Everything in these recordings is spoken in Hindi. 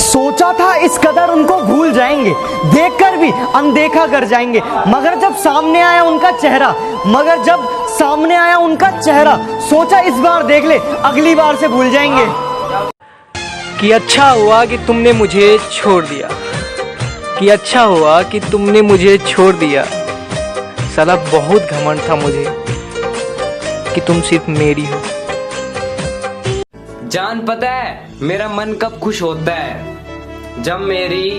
सोचा था इस कदर उनको भूल जाएंगे, देखकर भी अनदेखा कर जाएंगे, मगर जब सामने आया उनका चेहरा, सोचा इस बार देख ले, अगली बार से भूल जाएंगे। कि अच्छा हुआ कि तुमने मुझे छोड़ दिया, कि अच्छा हुआ कि तुमने मुझे छोड़ दिया। साला बहुत घमंड था मुझे कि तुम सिर्फ मेरी हो। जान पता है मेरा मन कब खुश होता है? जब मेरी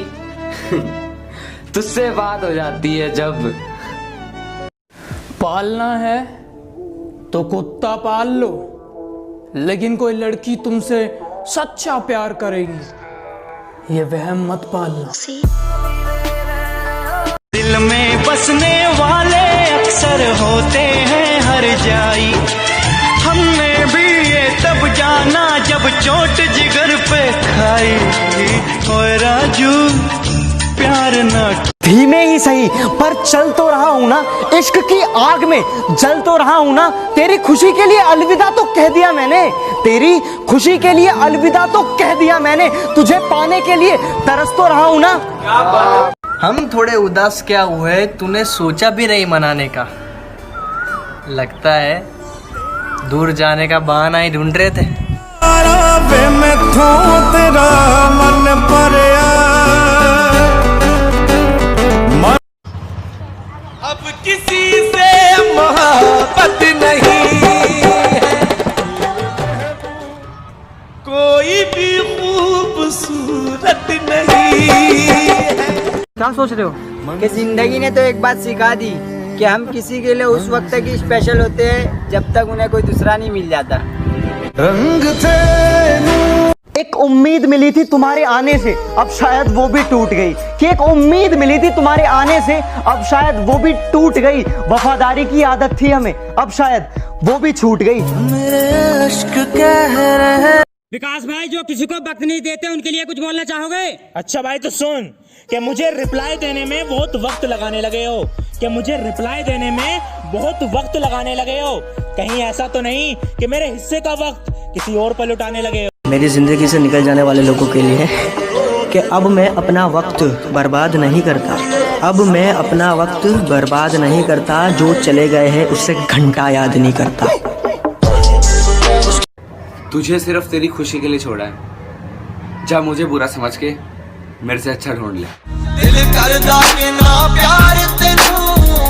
तुझसे बात हो जाती है। जब पालना है तो कुत्ता पाल लो, लेकिन कोई लड़की तुमसे सच्चा प्यार करेगी ये वहम मत पालना। दिल में बसने वाले अक्सर होते हैं हर जाई, हमने भी ये तब जाना जब चोट जिगर पे खाई। ओए राजू प्यार ना धीमे ही सही पर चल तो रहा हूं ना, इश्क की आग में जल तो रहा हूं ना। तेरी खुशी के लिए अलविदा तो कह दिया मैंने, तेरी खुशी के लिए अलविदा तो कह दिया मैंने, तुझे पाने के लिए तरस तो रहा हूं ना। हम थोड़े उदास क्या हुए, तूने सोचा भी नहीं मनाने का। लगता है दूर जाने का बहाना ही ढूंढ रहे थे। अब किसी से मोहब्बत नहीं है, कोई भी खूबसूरत नहीं है। क्या सोच रहे हो? कि जिंदगी ने तो एक बात सिखा दी कि हम किसी के लिए उस वक्त तक ही स्पेशल होते हैं जब तक उन्हें कोई दूसरा नहीं मिल जाता। रंग थे एक उम्मीद मिली थी तुम्हारे आने से, अब शायद वो भी टूट गई। कि एक उम्मीद मिली थी तुम्हारे आने से, अब शायद वो भी टूट गई। वफादारी की आदत थी हमें, अब शायद वो भी छूट गई। मेरे इश्क कह रहे। विकास भाई, जो किसी को वक्त नहीं देते उनके लिए कुछ बोलना चाहोगे? अच्छा भाई तो सुन कि मुझे रिप्लाई देने में बहुत वक्त लगाने लगे हो, कहीं ऐसा तो नहीं कि मेरे हिस्से का वक्त किसी और पर लुटाने लगे हो। मेरी ज़िंदगी से निकल जाने वाले लोगों के लिए कि अब मैं अपना वक्त बर्बाद नहीं करता, अब मैं अपना वक्त बर्बाद नहीं करता, जो चले गए हैं उससे घंटा याद नहीं करता। तुझे सिर्फ तेरी खुशी के लिए छोड़ा है, जा मुझे बुरा समझ के मेरे से अच्छा ढूंढ ले। दिल करदा के ना प्यार तेनू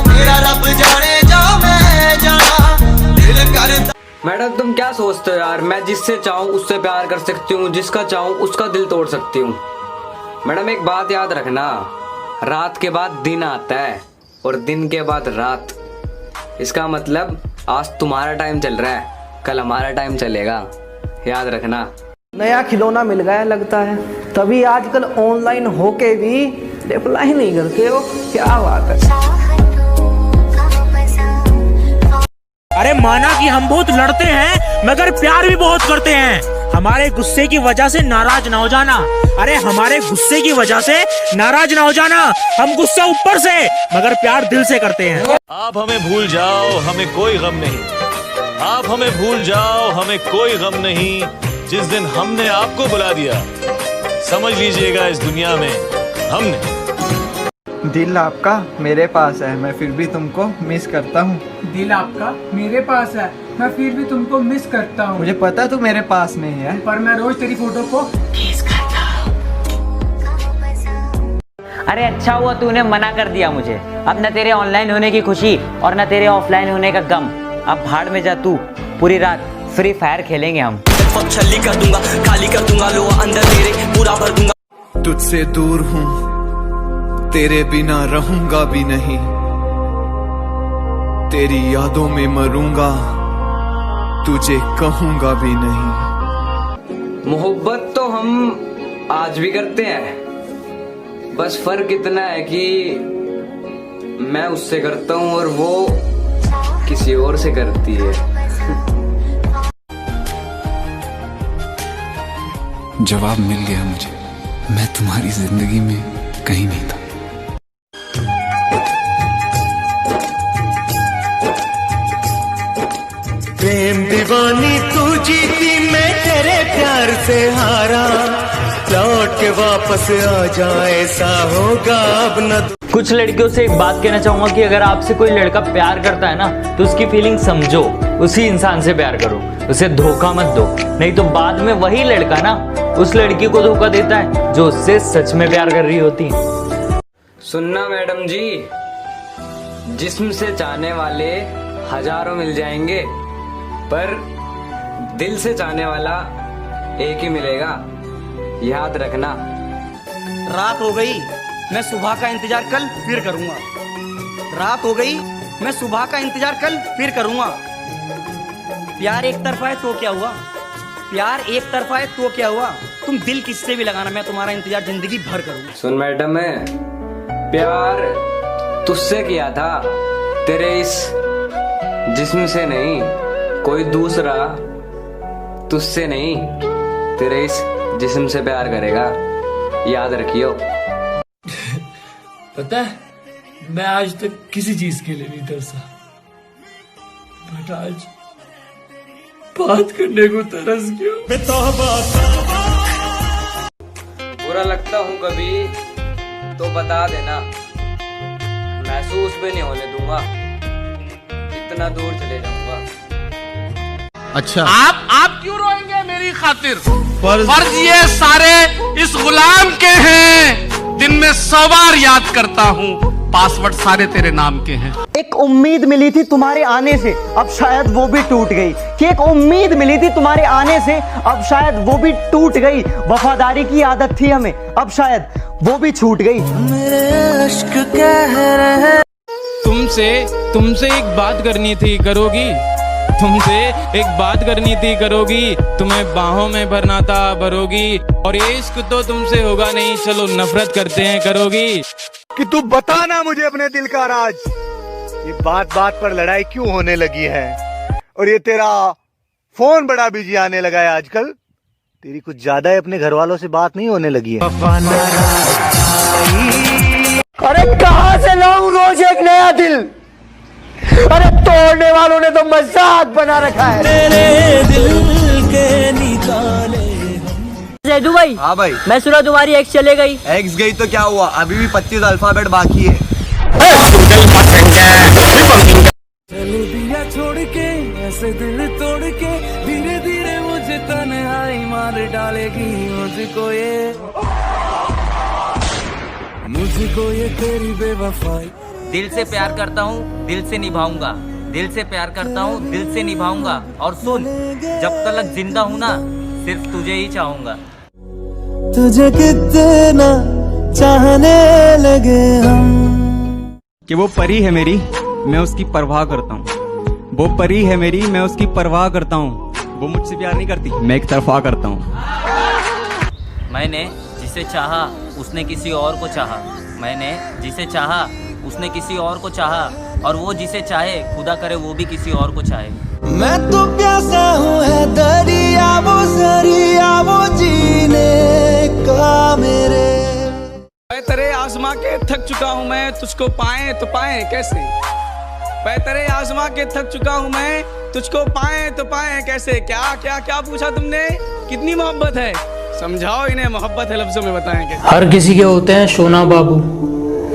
मेरा रब जाने जा मैं जाना। दिल करदा। मैडम तुम क्या सोचते हो यार, मैं जिससे चाहूँ उससे प्यार कर सकती हूँ, जिसका चाहूँ उसका दिल तोड़ सकती हूँ। मैडम एक बात याद रखना, रात के बाद दिन आता है और दिन के बाद रात। इसका मतलब आज तुम्हारा टाइम चल रहा है, कल हमारा टाइम चलेगा, याद रखना। नया खिलौना मिल गया लगता है, तभी आजकल ऑनलाइन होके भी रिप्लाई नहीं करते हो, क्या बात है। अरे माना कि हम बहुत लड़ते हैं मगर प्यार भी बहुत करते हैं। हमारे गुस्से की वजह से नाराज ना हो जाना, हम गुस्सा ऊपर से मगर प्यार दिल से करते हैं। आप हमें भूल जाओ हमें कोई गम नहीं, आप हमें भूल जाओ हमें कोई गम नहीं, जिस दिन हमने आपको बुला दिया समझ लीजिएगा इस दुनिया में हमने। दिल आपका मेरे पास है, मैं फिर भी तुमको मिस करता हूँ। दिल आपका मेरे पास है, मैं फिर भी तुमको मिस करता हूँ। मुझे पता तू मेरे पास नहीं है, पर मैं रोज तेरी फोटो को किस करता हूँ। अरे अच्छा हुआ तूने मना कर दिया मुझे, अब न तेरे ऑनलाइन होने की खुशी और न तेरे ऑफलाइन होने का गम। अब भाड़ में जा तू, पूरी रात फ्री फायर खेलेंगे हम। छली कर दूंगा, खाली कर दूंगा, लो अंदर तेरे पूरा भर दूंगा। तुझसे दूर हूँ, तेरे बिना रहूंगा भी नहीं, तेरी यादों में मरूंगा, तुझे कहूंगा भी नहीं। मोहब्बत तो हम आज भी करते हैं, बस फर्क इतना है कि मैं उससे करता हूँ और वो किसी और से करती है। जवाब मिल गया मुझे, मैं तुम्हारी जिंदगी में कहीं नहीं था। प्रेम दीवानी तू जीती, मैं तेरे प्यार से हारा, लौट के वापस आ जाए ऐसा होगा अब न। कुछ लड़कियों से एक बात कहना चाहूंगा कि अगर आपसे कोई लड़का प्यार करता है ना तो उसकी फीलिंग समझो, उसी इंसान से प्यार करो, उसे धोखा मत दो, नहीं तो बाद में वही लड़का ना उस लड़की को धोखा देता है जो उससे सच में प्यार कर रही होती है। सुनना मैडम जी, जिस्म से चाहने वाले हजारों मिल जाएंगे पर दिल से चाहने वाला एक ही मिलेगा, याद रखना। रात हो गई, मैं सुबह का इंतजार कल फिर करूंगा। रात हो गई, मैं सुबह का इंतजार कल फिर करूंगा। प्यार एक तरफा है तो क्या हुआ, प्यार एक तरफा है तो क्या हुआ, तुम दिल किससे भी लगाना, मैं तुम्हारा इंतजार जिंदगी भर करूंगा। सुन मैडम, प्यार तुझसे किया था, तेरे इस जिस्म से नहीं, कोई दूसरा तुझसे नहीं तेरे इस जिस्म से प्यार करेगा, याद रखियो। पता है, मैं आज तक किसी चीज के लिए नहीं तरसा, बट आज बात करने को तरस गया। बुरा लगता हूँ कभी तो बता देना, महसूस भी नहीं होने दूंगा, इतना दूर चले जाऊंगा। अच्छा, आप क्यों रोएंगे मेरी खातिर? फर्ज ये सारे इस गुलाम के हैं, दिन में 100 बार याद करता हूँ, पासवर्ड सारे तेरे नाम के हैं। एक उम्मीद मिली थी तुम्हारे आने से, अब शायद वो भी टूट गई। कि एक उम्मीद मिली थी तुम्हारे आने से, अब शायद वो भी टूट गई। वफादारी की आदत थी हमें, अब शायद वो भी छूट गई। मेरे अश्क कह रहे तुमसे एक बात करनी थी, करोगी? तुमसे एक बात करनी थी, करोगी? तुम्हें बाहों में भरना था, भरोगी? और ये इश्क तो तुमसे होगा नहीं, चलो नफरत करते हैं, करोगी? कि तू बताना मुझे अपने दिल का राज, ये बात बात पर लड़ाई क्यों होने लगी है, और ये तेरा फोन बड़ा बिजी आने लगा है आजकल, तेरी कुछ ज्यादा ही अपने घर वालों से बात नहीं होने लगी है। अरे कहां से लाऊं रोज एक नया दिल, अरे तोड़ने वालों ने तो मजाक बना रखा है। तेरे दिल के निकाले। जैदू भाई। हाँ भाई। मैं सुना तुम्हारी एक्स चले गई। एक्स गई तो क्या हुआ, अभी भी 25 अल्फाबेट बाकी है। चल दिया छोड़ के ऐसे दिल तोड़ के, धीरे धीरे मुझे तन्हाई मार डालेगी, मुझको ये तेरी बेवफाई। दिल से प्यार करता हूँ, दिल से निभाऊंगा, दिल से प्यार करता हूँ, दिल से निभाऊंगा। और सुन, जब तक जिंदा हूँ ना, सिर्फ तुझे ही चाहूंगा। तुझे कितना चाहने लगे हम, कि वो परी है मेरी, मैं उसकी परवाह करता हूँ। वो परी है मेरी, मैं उसकी परवाह करता हूँ। वो मुझसे प्यार नहीं करती, मैं एक तरफा करता हूँ। मैंने जिसे चाहा उसने किसी और को चाहा, मैंने जिसे चाहा उसने किसी और को चाहा, और वो जिसे चाहे खुदा करे वो भी किसी और को चाहे। मैं तो प्यासा हूँ है दरिया, वो जरिया वो जीने का मेरे। मैं तेरे आसमां के थक चुका हूँ मैं, तुझको पाए तो पाए कैसे। मैं तेरे आसमां के थक चुका हूँ मैं, तुझको पाए तो पाए कैसे। क्या क्या क्या पूछा तुमने, कितनी मोहब्बत है, समझाओ इन्हें, मोहब्बत है लफ्जों में बताएं कैसे। हर किसी के होते हैं सोना बाबू,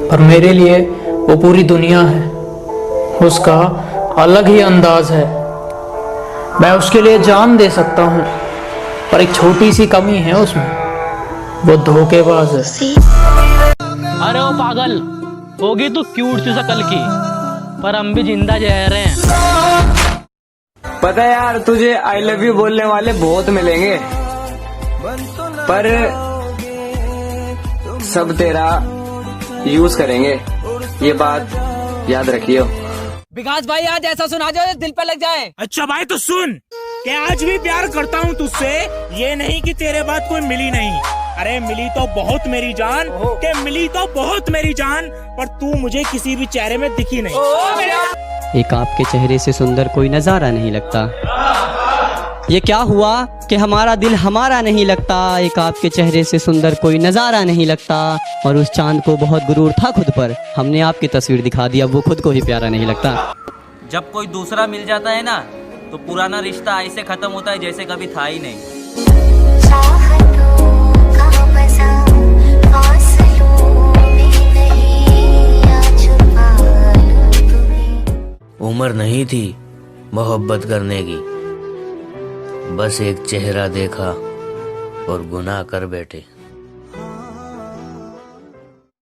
पर मेरे लिए वो पूरी दुनिया है। उसका अलग ही अंदाज है, मैं उसके लिए जान दे सकता हूँ, पर एक छोटी सी कमी है उसमें, वो धोखेबाज है। अरे वो पागल, होगी तू क्यूट सी शकल की, पर हम भी जिंदा जहर हैं। पता है यार, तुझे आई लव यू बोलने वाले बहुत मिलेंगे, पर सब तेरा यूज करेंगे, ये बात याद रखियो। विकास भाई, आज ऐसा सुना जो दिल पे लग जाए। अच्छा भाई, तो सुन कि आज भी प्यार करता हूँ तुझसे, ये नहीं कि तेरे बाद कोई मिली नहीं। अरे मिली तो बहुत मेरी जान, के मिली तो बहुत मेरी जान, पर तू मुझे किसी भी चेहरे में दिखी नहीं। एक आपके चेहरे से सुंदर कोई नजारा नहीं लगता। ये क्या हुआ कि हमारा दिल हमारा नहीं लगता। एक आपके चेहरे से सुंदर कोई नजारा नहीं लगता। और उस चांद को बहुत गुरूर था खुद पर, हमने आपकी तस्वीर दिखा दी, अब वो खुद को ही प्यारा नहीं लगता। जब कोई दूसरा मिल जाता है ना, तो पुराना रिश्ता ऐसे खत्म होता है जैसे कभी था ही नहीं। उम्र नहीं थी मोहब्बत करने की, बस एक चेहरा देखा और गुनाह कर बैठे।